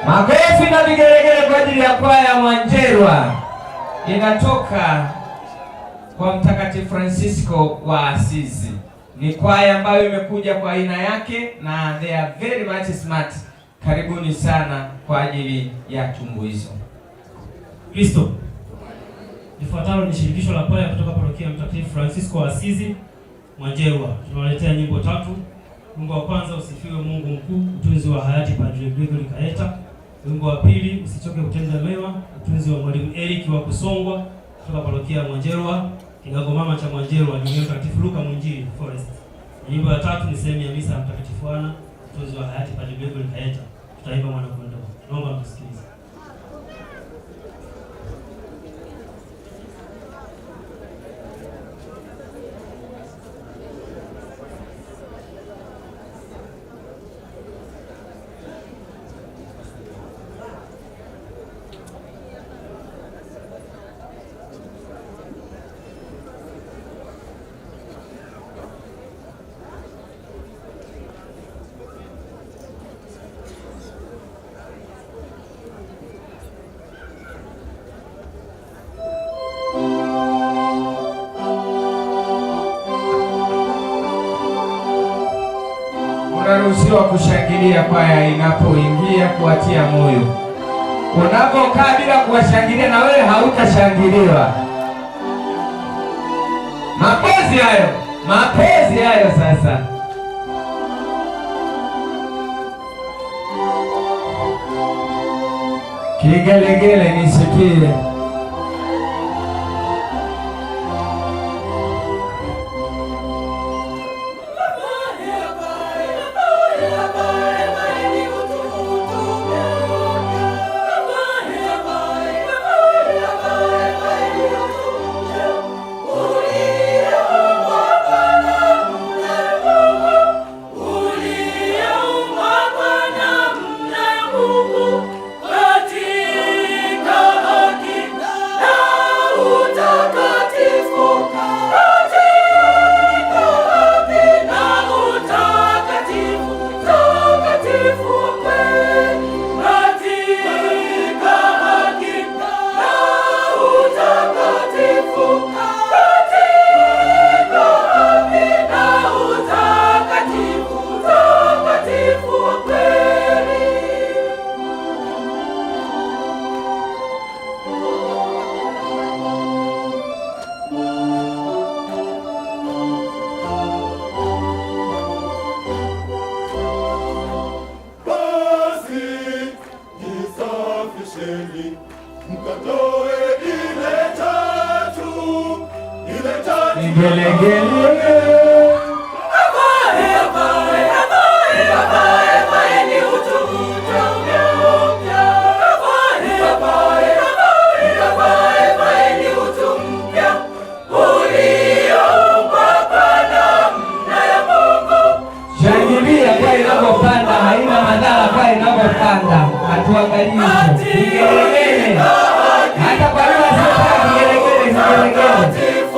Makofi na vigelegele kwa ajili ya kwaya Mwanjerwa. Inatoka kwa Mtakatifu Francisco wa Asizi. Ni kwaya ambayo imekuja kwa aina yake na they are very much smart. Karibuni sana kwa ajili ya tumbuizo. Kristo. Ifuatayo ni shirikisho la kwaya kutoka parokia Mtakatifu Francisco wa Asizi Mwanjerwa. Tunawaletea nyimbo 3. Wimbo wa kwanza, usifiwe Mungu mkuu, utunzi wa hayati Padre Gregory Kaeta. Wimbo wa pili, usichoke kutenda mema, utunzi wa Mwalimu Eric wa Kusongwa kutoka parokia Mwanjerwa, Kigango Mama cha Mwanjerwa, ni Mtakatifu Luka Munjiri Forest. Nyimbo ya 3 ni sehemu ya misa ya Mtakatifu Ana, utunzi wa hayati Padre Gregory Kaeta. Tutaimba mwana kondoo. Naomba msikilize. Unaruhusiwa kushangilia kwaya inapoingia kuwatia moyo. Unapokaa bila kuwashangilia na wewe hautashangiliwa. Mapozi hayo sasa. Kigelegele nisikie. Shangilia kwa inapopanda, haina madhara kwa inapopanda. Atuangalie vigelegele. Hata kwa leo sasa vigelegele.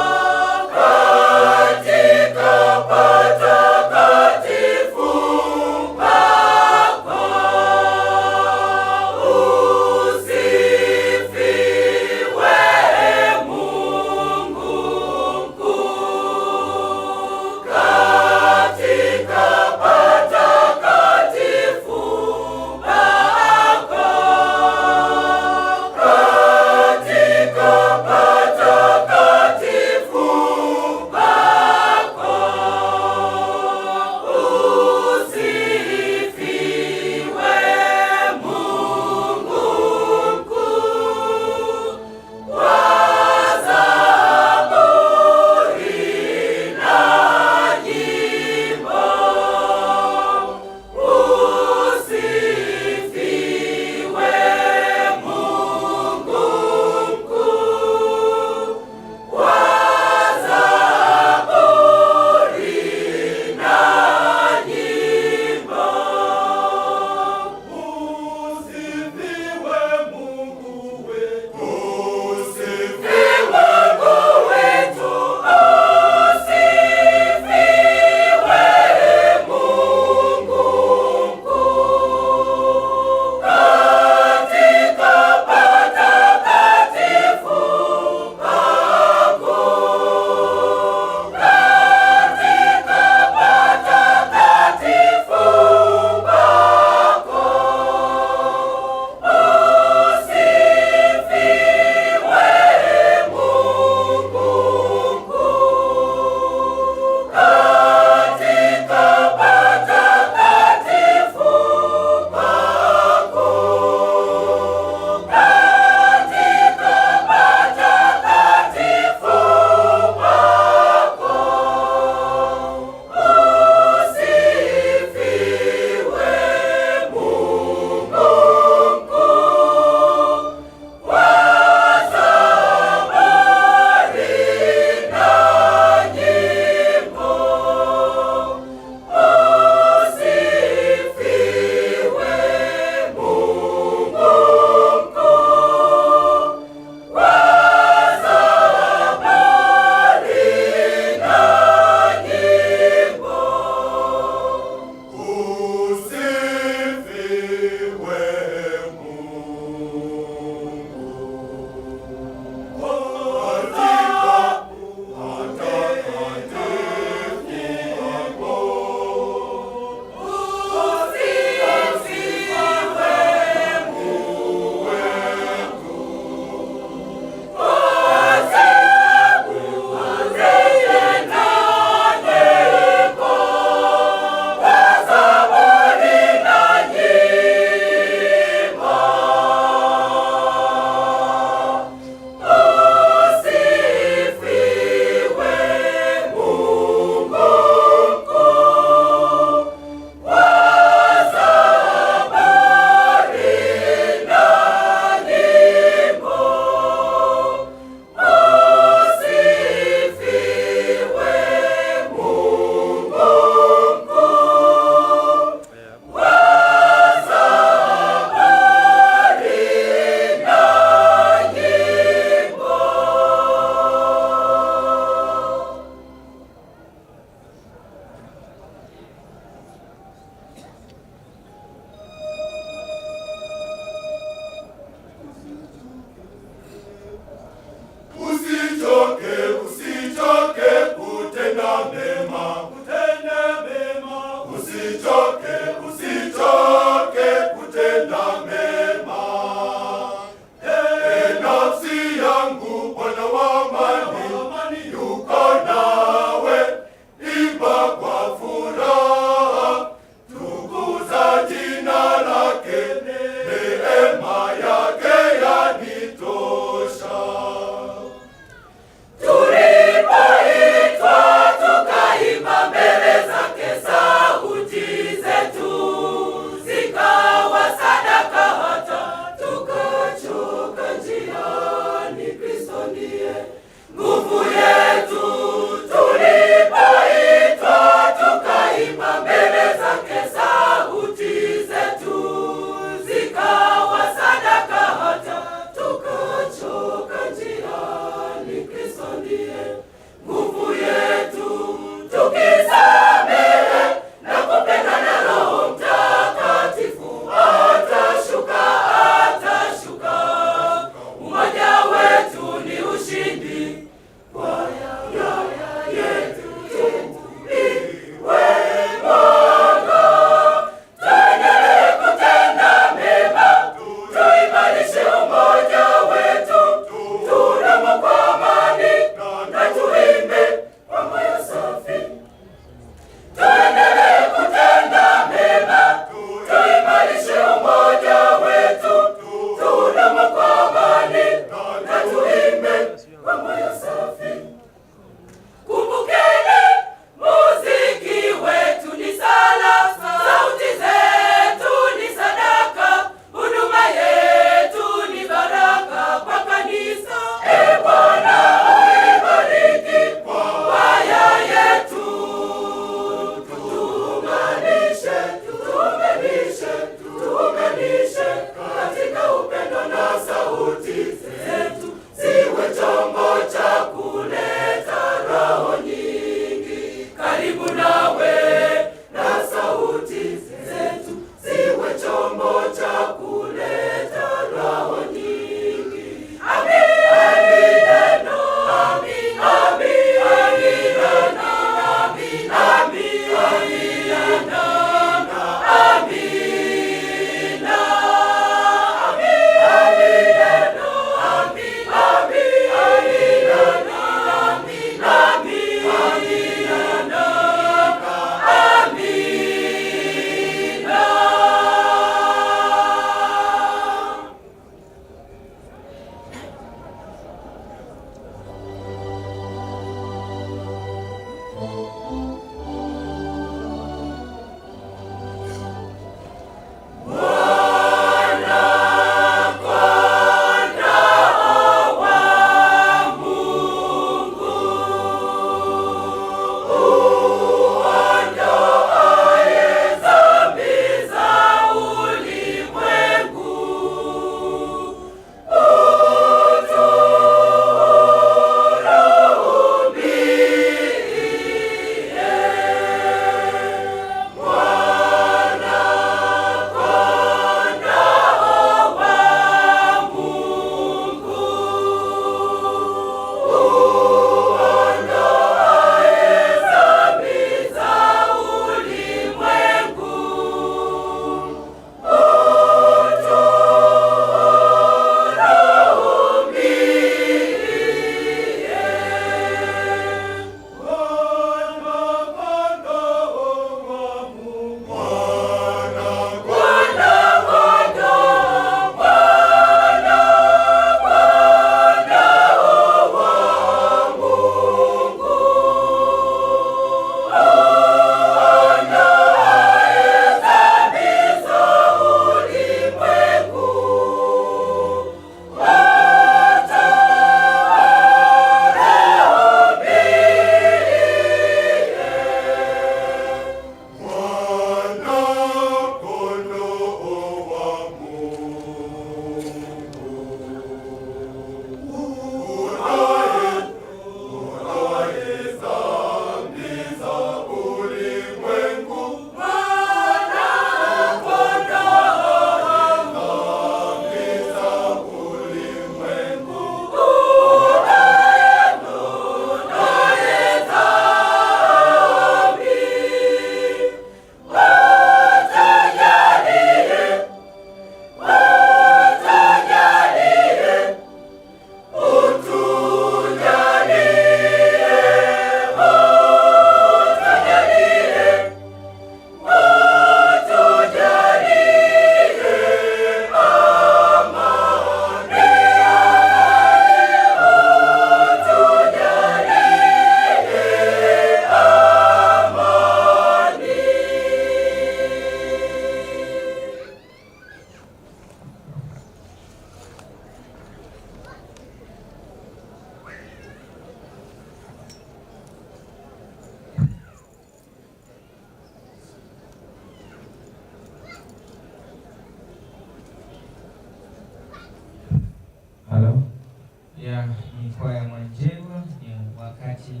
wakati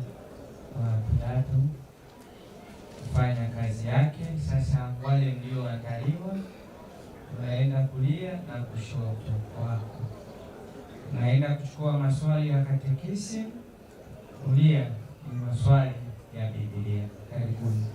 wa Pilato kufanya kazi yake. Sasa wale ndio wataliwa, unaenda kulia na kushoto wako, unaenda kuchukua maswali ya katekisi, kulia ni maswali ya Biblia. Karibuni.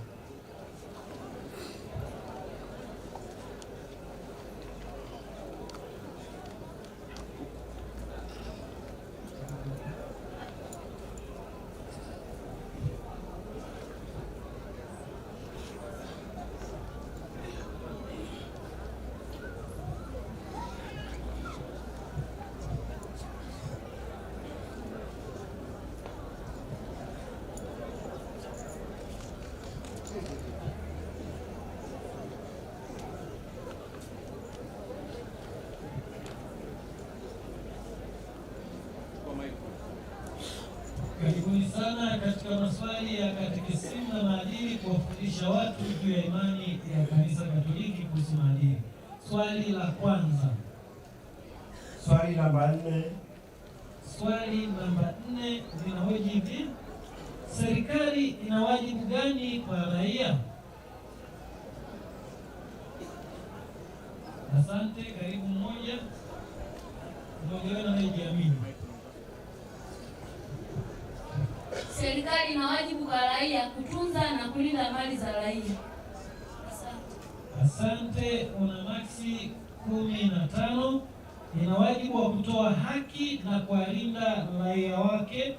Karibuni sana katika maswali ya katekisimu na maadili, kuwafundisha watu juu ya imani ya Kanisa Katoliki kuhusu maadili. Swali la kwanza. Swali namba 4. Swali namba 4 linahoji hivi: serikali ina wajibu gani kwa raia? Asante. Karibu mmoja. Mwongelewa na jiamini. Serikali ina wajibu kwa raia kutunza na kulinda mali za raia. Asante. Una maksi 15. Ina wajibu wa kutoa haki na kuwalinda raia wake.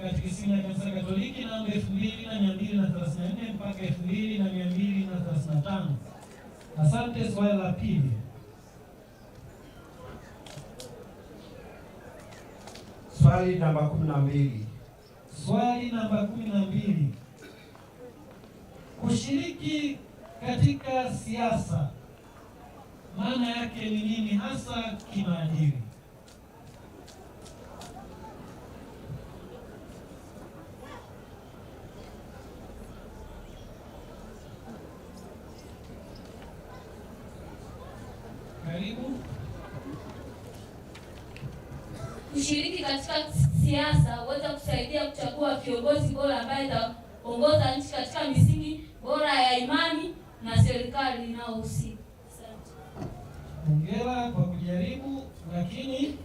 Katekisimu ya Kanisa Katoliki namba 2234 mpaka 2235. Asante. Swali la pili. Swali namba 12. Swali namba 12. Kushiriki katika siasa maana yake ni nini hasa kimaadili? Karibu. Kushiriki katika siasa huweza kusaidia kuchagua kiongozi bora ambaye ataongoza nchi katika misingi bora ya imani na serikali inayohusika. Hongera kwa kujaribu, lakini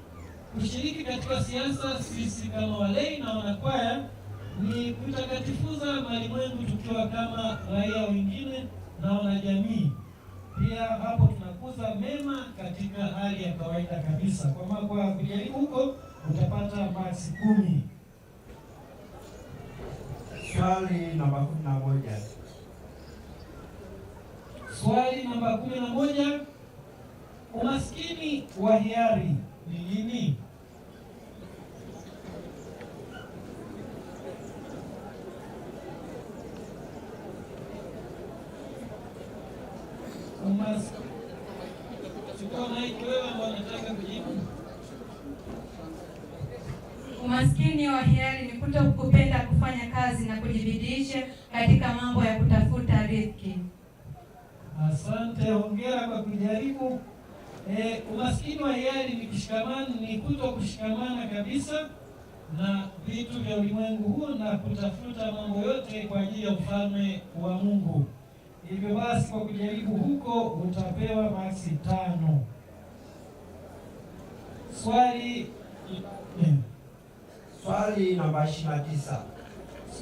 kushiriki katika siasa sisi kama walei na wanakwaya ni kutakatifuza malimwengu tukiwa kama raia wengine na wanajamii. Pia hapo tunakuza mema katika hali ya kawaida kabisa. Kwa kujaribu huko utapata maksi 10. Swali namba 11. Swali namba 11. Umaskini wa hiari ni nini? Umaskini wa hiari ni kutokupenda kufanya kazi na kujibidisha katika mambo ya kutafuta riziki. Asante, hongera kwa kujaribu. Umaskini wa hiari ni kuto kushikamana kabisa na vitu vya ulimwengu huu na kutafuta mambo yote kwa ajili ya ufalme wa Mungu. Hivyo basi kwa kujaribu huko utapewa maksi 5. Swali namba 29.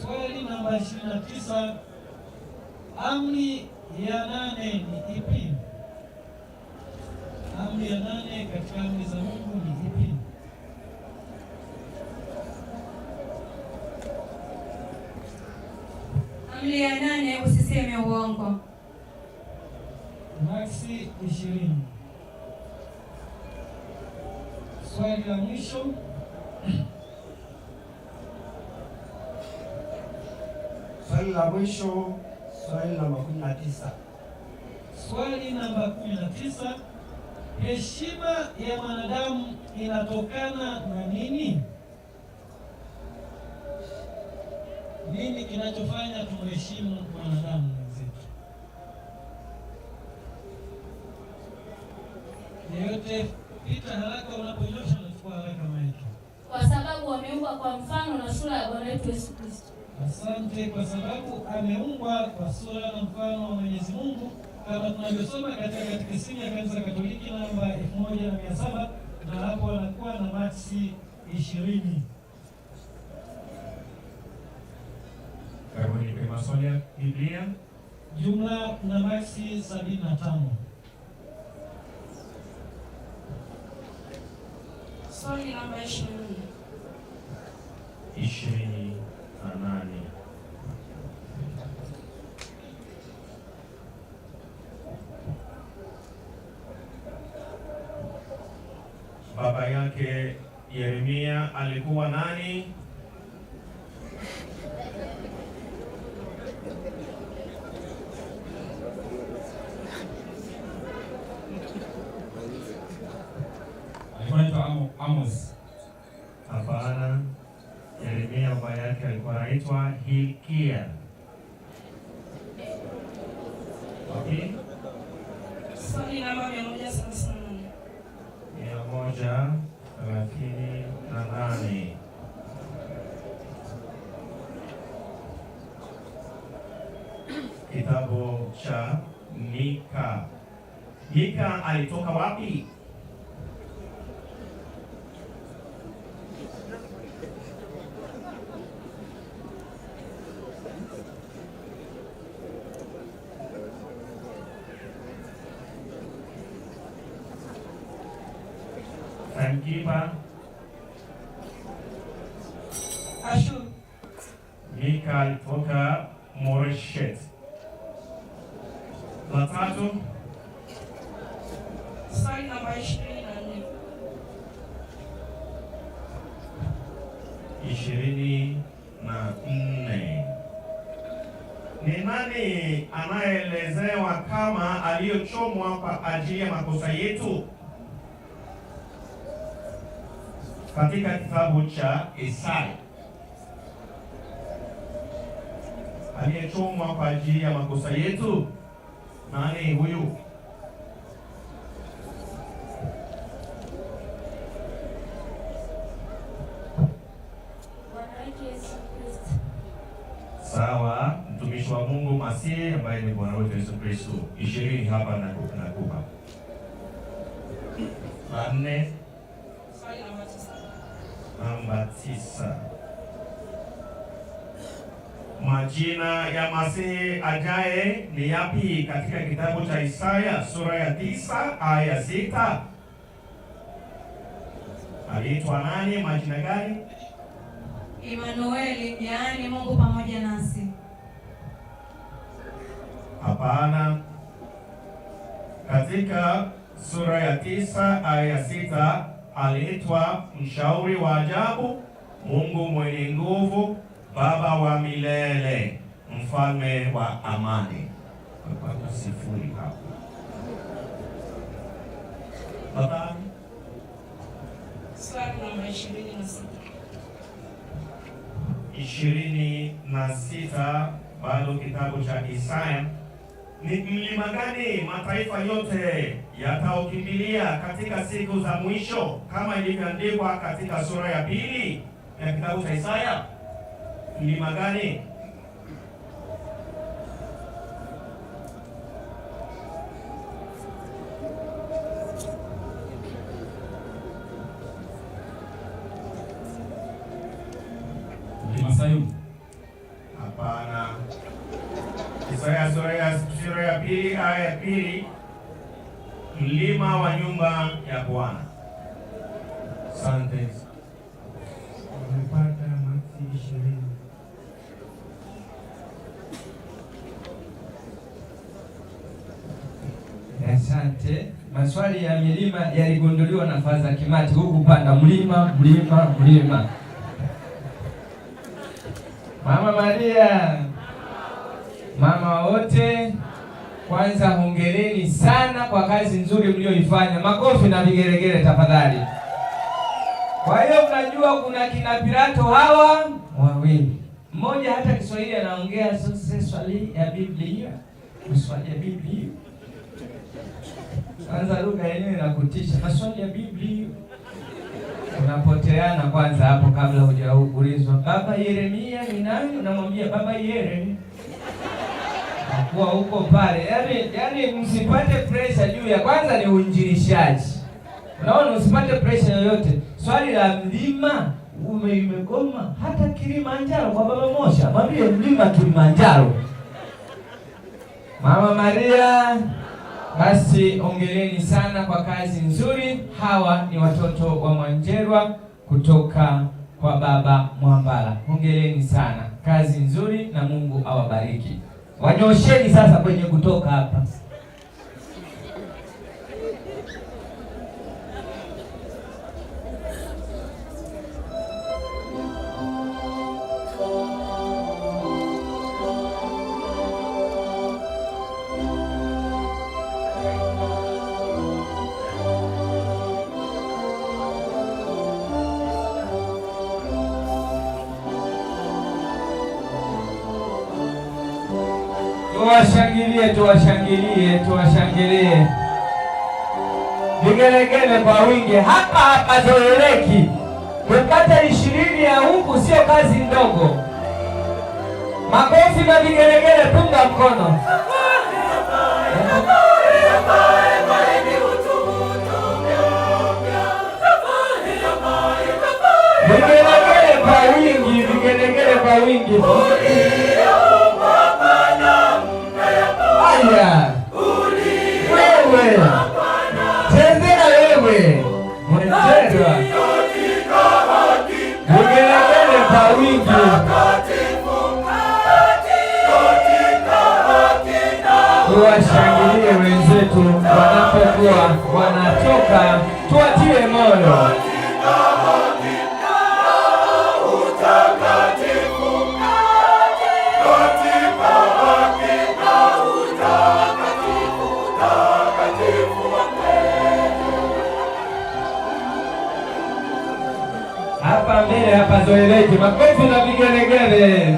Swali namba 29. Amri ya 8 ni ipi? Amri ya 8 katika amri za Mungu ni ipi? Amri ya 8, usiseme uongo. Maksi 20. Swali la mwisho. Swali la mwisho, swali namba 19. Swali namba 19. Heshima ya mwanadamu inatokana na nini? Nini kinachofanya tumheshimu mwanadamu mwenzetu? Yeyote pita haraka, unaponyosha unachukua haraka maiki. Kwa sababu sababu wameumbwa kwa mfano na sura ya Bwana wetu Yesu Kristo. Asante, kwa sababu ameumbwa kwa sura na mfano wa Mwenyezi Mungu, kama tunavyosoma katika Katekisimu ya Kanisa Katoliki namba 1700, na hapo anakuwa na maksi 20. Karibuni kwa maswali ya Biblia. Jumla na maksi 75. Swali namba 28. Baba yake Yeremia alikuwa nani? Alikuwa Amos. Hapana. Yeremia baba yake alikuwa anaitwa Hilkia. Okay. Swali namba 138. 138. Kitabu cha Mika. Mika alitoka wapi? Timekeeper. Ashur. Mika alitoka Moreshet. La tatu. Swali namba 24. 24. Ni nani anayeelezewa kama aliyochomwa kwa ajili ya makosa yetu? Katika kitabu cha Isaya. Aliyechomwa kwa ajili ya makosa yetu, nani huyu? Bwana wetu Yesu Kristo. Sawa, mtumishi wa Mungu Masihi ambaye ni Bwana wetu Yesu Kristo. 20 hapa nakupa. 4. Swali namba 9. Namba 9. Majina ya Masihi ajaye ni yapi katika kitabu cha Isaya sura ya 9 aya 6? Aliitwa nani? Majina gani? Emanueli, yaani Mungu pamoja nasi. Hapana. Katika sura ya 9 aya 6 aliitwa mshauri wa ajabu, Mungu mwenye nguvu, Baba wa milele, mfalme wa amani. Kwa 0 hapo. Baba. Swali namba 26. 26 bado kitabu cha Isaya. Ni mlima gani mataifa yote yataokimbilia katika siku za mwisho, kama ilivyoandikwa katika sura ya 2 ya kitabu cha Isaya? Mlima gani? Mlima Sayuni. Hapana. Isaya sura ya 2 aya ya 2, mlima wa nyumba ya Bwana. Asante. Umepata maksi 20. Asante. Maswali ya milima yaligunduliwa na Faza Kimati, huku panda mlima. Mama Maria, mama wote, kwanza hongereni sana kwa kazi nzuri mlioifanya. Makofi na vigeregere tafadhali. Kwa hiyo mnajua kuna kina Pilato hawa wawili, mmoja hata Kiswahili anaongea, sasa swali ya Biblia, swali ya Biblia. Kwanza lugha yenyewe inakutisha, maswali ya Biblia. Unapoteana kwanza hapo kabla hujaulizwa Baba Yeremia ni nani? Unamwambia Baba Yere. Kwa huko pale. Yaani msipate pressure juu ya kwanza ni uinjilishaji. Unaona, usipate pressure yoyote. Swali la mlima imegoma hata Kilimanjaro kwa Baba Mosha. Mwambie mlima Kilimanjaro. Mama Maria, basi ongeleni sana kwa kazi nzuri. Hawa ni watoto wa Mwanjerwa kutoka kwa Baba Mwambala. Ongeleni sana. Kazi nzuri na Mungu awabariki. Wanyosheni sasa kwenye kutoka hapa. Tuwashangilie. Vigelegele kwa wingi. Hapa zoeleki. Kupata 20 ya huku sio kazi ndogo. Makofi na vigelegele, punga mkono. Vigelegele kwa wingi. Wewe tembea wewe Mwanjerwa, vigelegele kwa wingi. Tuwashangilie wenzetu wanapokuwa wanatoka, tuwatie moyo. Hapa mbele hapa zoeleke, makofi na vigelegele.